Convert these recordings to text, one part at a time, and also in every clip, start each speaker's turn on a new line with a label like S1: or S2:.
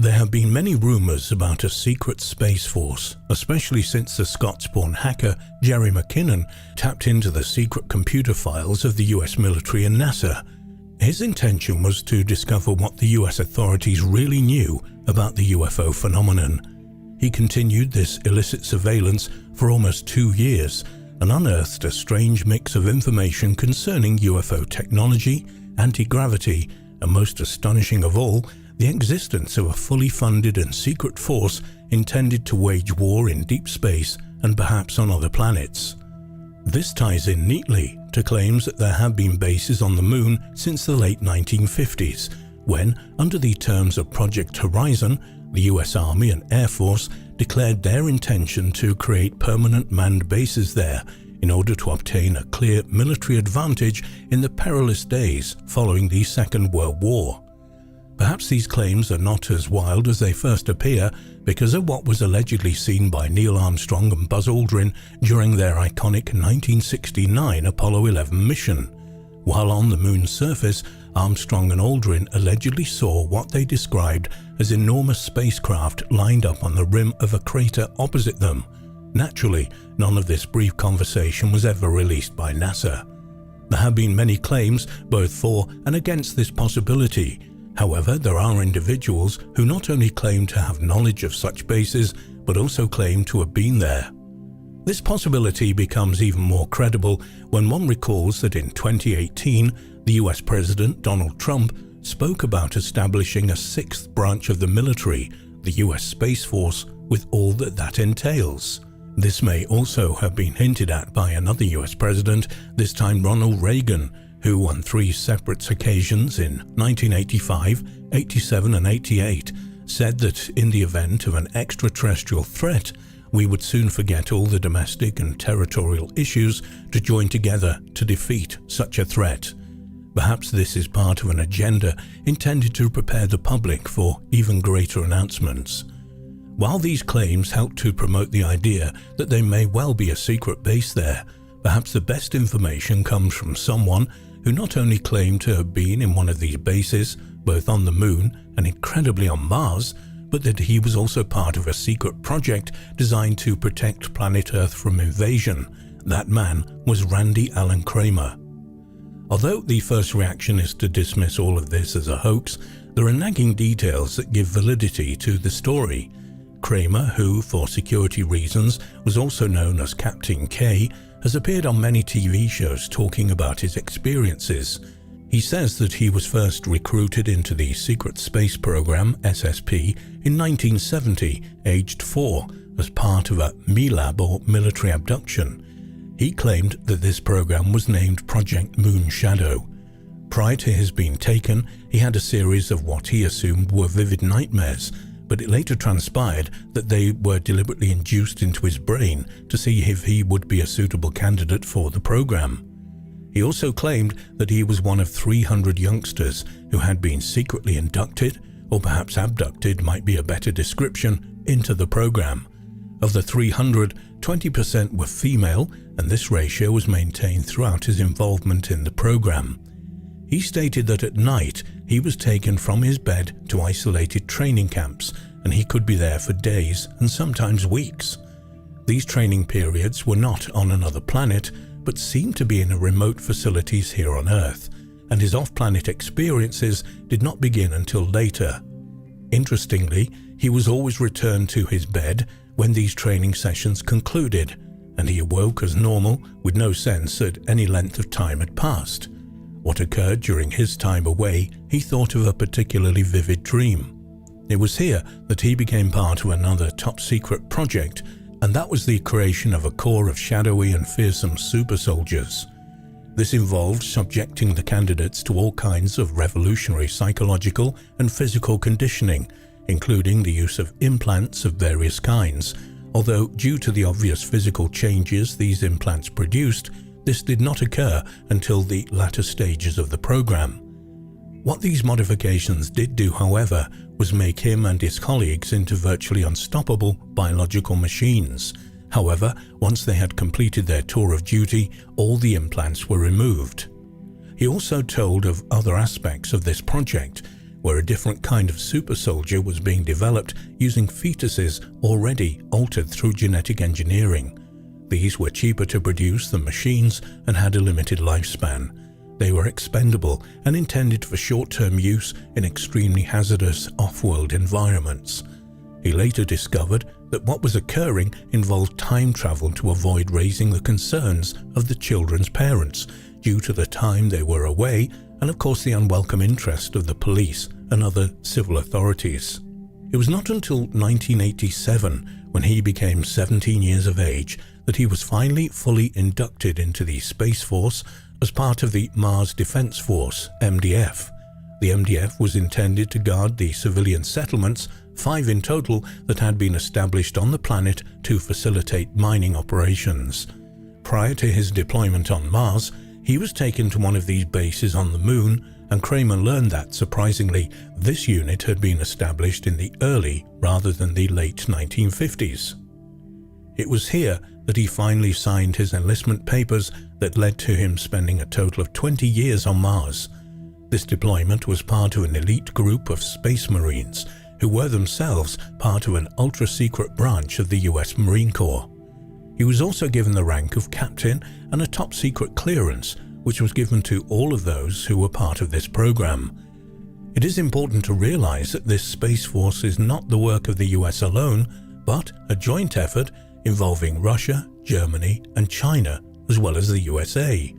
S1: There have been many rumours about a secret space force, especially since the Scots-born hacker Jerry McKinnon tapped into the secret computer files of the US military and NASA. His intention was to discover what the US authorities really knew about the UFO phenomenon. He continued this illicit surveillance for almost 2 years and unearthed a strange mix of information concerning UFO technology, anti-gravity, and most astonishing of all, the existence of a fully funded and secret force intended to wage war in deep space and perhaps on other planets. This ties in neatly to claims that there have been bases on the Moon since the late 1950s, when, under the terms of Project Horizon, the US Army and Air Force declared their intention to create permanent manned bases there in order to obtain a clear military advantage in the perilous days following the Second World War. Perhaps these claims are not as wild as they first appear because of what was allegedly seen by Neil Armstrong and Buzz Aldrin during their iconic 1969 Apollo 11 mission. While on the Moon's surface, Armstrong and Aldrin allegedly saw what they described as enormous spacecraft lined up on the rim of a crater opposite them. Naturally, none of this brief conversation was ever released by NASA. There have been many claims both for and against this possibility. However, there are individuals who not only claim to have knowledge of such bases, but also claim to have been there. This possibility becomes even more credible when one recalls that in 2018, the US President Donald Trump spoke about establishing a sixth branch of the military, the US Space Force, with all that entails. This may also have been hinted at by another US president, this time Ronald Reagan, who on 3 separate occasions in 1985, 87 and 88 said that in the event of an extraterrestrial threat, we would soon forget all the domestic and territorial issues to join together to defeat such a threat. Perhaps this is part of an agenda intended to prepare the public for even greater announcements. While these claims help to promote the idea that there may well be a secret base there, perhaps the best information comes from someone who not only claimed to have been in one of these bases, both on the Moon and incredibly on Mars, but that he was also part of a secret project designed to protect planet Earth from invasion. That man was Randy Allen Kramer. Although the first reaction is to dismiss all of this as a hoax, there are nagging details that give validity to the story. Kramer, who for security reasons was also known as Captain K, has appeared on many TV shows talking about his experiences. He says that he was first recruited into the secret space program SSP in 1970, aged 4, as part of a MILAB or military abduction. He claimed that this program was named Project Moon Shadow. Prior to his being taken, he had a series of what he assumed were vivid nightmares, but it later transpired that they were deliberately induced into his brain to see if he would be a suitable candidate for the program. He also claimed that he was one of 300 youngsters who had been secretly inducted, or perhaps abducted might be a better description, into the program. Of the 300, 20% were female, and this ratio was maintained throughout his involvement in the program. He stated that at night he was taken from his bed to isolated training camps, and he could be there for days and sometimes weeks. These training periods were not on another planet, but seemed to be in remote facilities here on Earth, and his off-planet experiences did not begin until later. Interestingly, he was always returned to his bed when these training sessions concluded, and he awoke as normal with no sense that any length of time had passed. What occurred during his time away, he thought of a particularly vivid dream. It was here that he became part of another top-secret project, and that was the creation of a corps of shadowy and fearsome super soldiers. This involved subjecting the candidates to all kinds of revolutionary psychological and physical conditioning, including the use of implants of various kinds, although due to the obvious physical changes these implants produced, this did not occur until the latter stages of the program. What these modifications did do, however, was make him and his colleagues into virtually unstoppable biological machines. However, once they had completed their tour of duty, all the implants were removed. He also told of other aspects of this project, where a different kind of super soldier was being developed using fetuses already altered through genetic engineering. These were cheaper to produce than machines and had a limited lifespan. They were expendable and intended for short-term use in extremely hazardous off-world environments. He later discovered that what was occurring involved time travel to avoid raising the concerns of the children's parents due to the time they were away and of course the unwelcome interest of the police and other civil authorities. It was not until 1987, when he became 17 years of age, that he was finally fully inducted into the Space Force as part of the Mars Defense Force, MDF. The MDF was intended to guard the civilian settlements, 5 in total, that had been established on the planet to facilitate mining operations. Prior to his deployment on Mars, he was taken to one of these bases on the Moon, and Kramer learned that, surprisingly, this unit had been established in the early rather than the late 1950s. It was here that he finally signed his enlistment papers that led to him spending a total of 20 years on Mars. This deployment was part of an elite group of Space Marines who were themselves part of an ultra-secret branch of the US Marine Corps. He was also given the rank of captain and a top-secret clearance, which was given to all of those who were part of this program. It is important to realize that this Space Force is not the work of the US alone, but a joint effort involving Russia, Germany, and China, as well as the USA.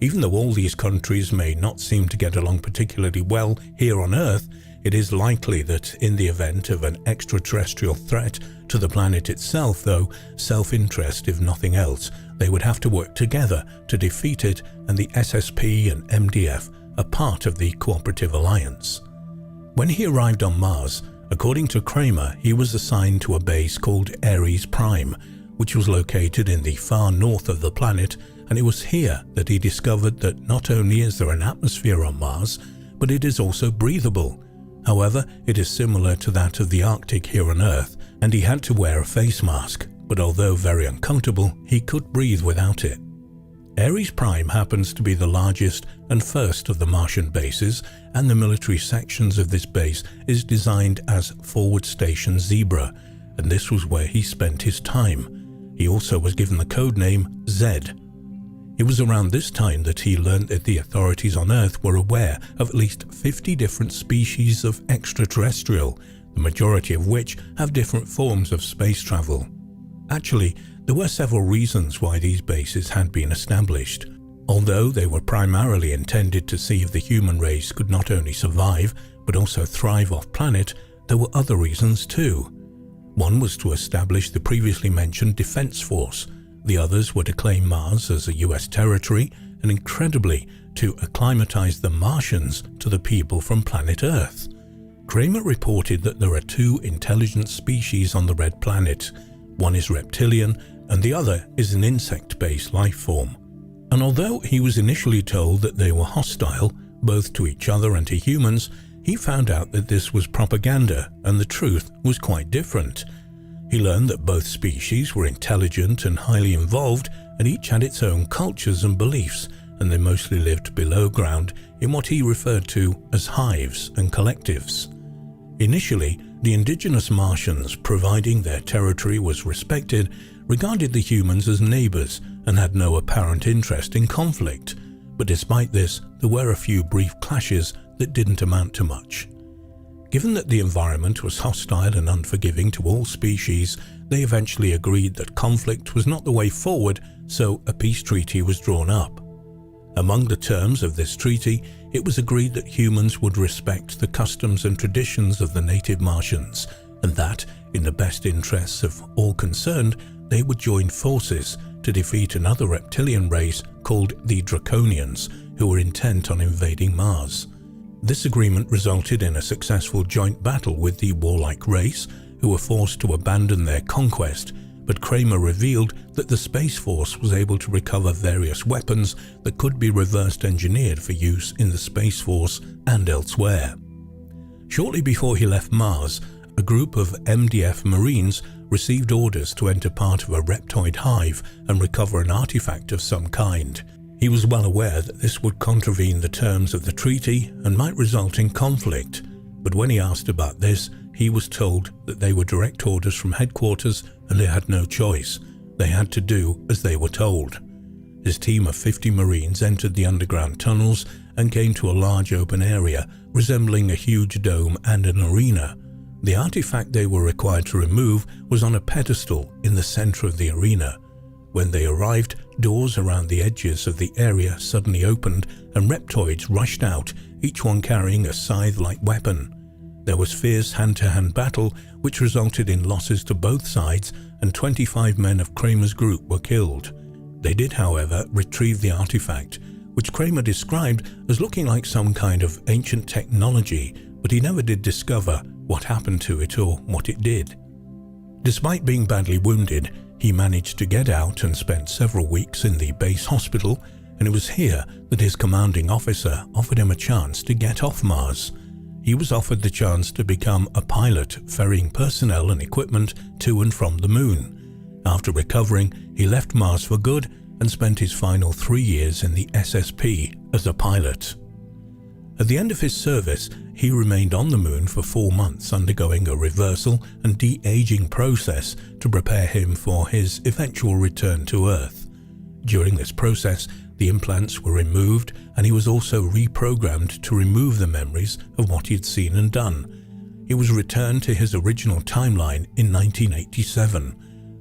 S1: Even though all these countries may not seem to get along particularly well here on Earth, it is likely that in the event of an extraterrestrial threat to the planet itself, though self-interest if nothing else, they would have to work together to defeat it, and the SSP and MDF are part of the Cooperative Alliance. When he arrived on Mars, according to Kramer, he was assigned to a base called Ares Prime, which was located in the far north of the planet, and it was here that he discovered that not only is there an atmosphere on Mars, but it is also breathable. However, it is similar to that of the Arctic here on Earth, and he had to wear a face mask, but although very uncomfortable, he could breathe without it. Ares Prime happens to be the largest and first of the Martian bases, and the military sections of this base is designed as Forward Station Zebra, and this was where he spent his time. He also was given the code name Zed. It was around this time that he learned that the authorities on Earth were aware of at least 50 different species of extraterrestrial, the majority of which have different forms of space travel. Actually, there were several reasons why these bases had been established. Although they were primarily intended to see if the human race could not only survive, but also thrive off-planet, there were other reasons too. One was to establish the previously mentioned Defense Force. The others were to claim Mars as a US territory, and incredibly, to acclimatize the Martians to the people from planet Earth. Kramer reported that there are 2 intelligent species on the Red Planet. One is reptilian, and the other is an insect-based life form. And although he was initially told that they were hostile, both to each other and to humans, he found out that this was propaganda, and the truth was quite different. He learned that both species were intelligent and highly involved, and each had its own cultures and beliefs, and they mostly lived below ground in what he referred to as hives and collectives. Initially, the indigenous Martians, providing their territory was respected, regarded the humans as neighbors and had no apparent interest in conflict. But despite this, there were a few brief clashes that didn't amount to much. Given that the environment was hostile and unforgiving to all species, they eventually agreed that conflict was not the way forward, so a peace treaty was drawn up. Among the terms of this treaty, it was agreed that humans would respect the customs and traditions of the native Martians, and that, in the best interests of all concerned, they would join forces to defeat another reptilian race called the Draconians, who were intent on invading Mars. This agreement resulted in a successful joint battle with the warlike race, who were forced to abandon their conquest, but Kramer revealed that the Space Force was able to recover various weapons that could be reversed engineered for use in the Space Force and elsewhere. Shortly before he left Mars, a group of MDF Marines received orders to enter part of a reptoid hive and recover an artifact of some kind. He was well aware that this would contravene the terms of the treaty and might result in conflict, But when he asked about this, he was told that they were direct orders from headquarters and they had no choice. They had to do as they were told. His team of 50 Marines entered the underground tunnels and came to a large open area resembling a huge dome and an arena. The artifact they were required to remove was on a pedestal in the center of the arena. When they arrived, doors around the edges of the area suddenly opened and reptoids rushed out, each one carrying a scythe-like weapon. There was fierce hand-to-hand battle, which resulted in losses to both sides, and 25 men of Kramer's group were killed. They did, however, retrieve the artifact, which Kramer described as looking like some kind of ancient technology, but he never did discover what happened to it or what it did. Despite being badly wounded, he managed to get out and spent several weeks in the base hospital, and it was here that his commanding officer offered him a chance to get off Mars. He was offered the chance to become a pilot, ferrying personnel and equipment to and from the moon. After recovering, he left Mars for good and spent his final 3 years in the SSP as a pilot. At the end of his service, he remained on the moon for 4 months, undergoing a reversal and de-aging process to prepare him for his eventual return to Earth. During this process, the implants were removed and he was also reprogrammed to remove the memories of what he had seen and done. He was returned to his original timeline in 1987.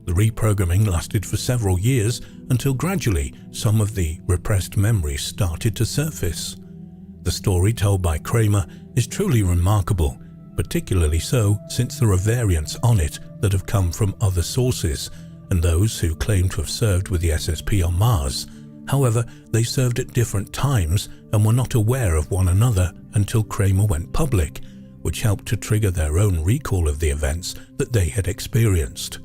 S1: The reprogramming lasted for several years until gradually some of the repressed memories started to surface. The story told by Kramer is truly remarkable, particularly so since there are variants on it that have come from other sources, and those who claim to have served with the SSP on Mars. However, they served at different times and were not aware of one another until Kramer went public, which helped to trigger their own recall of the events that they had experienced.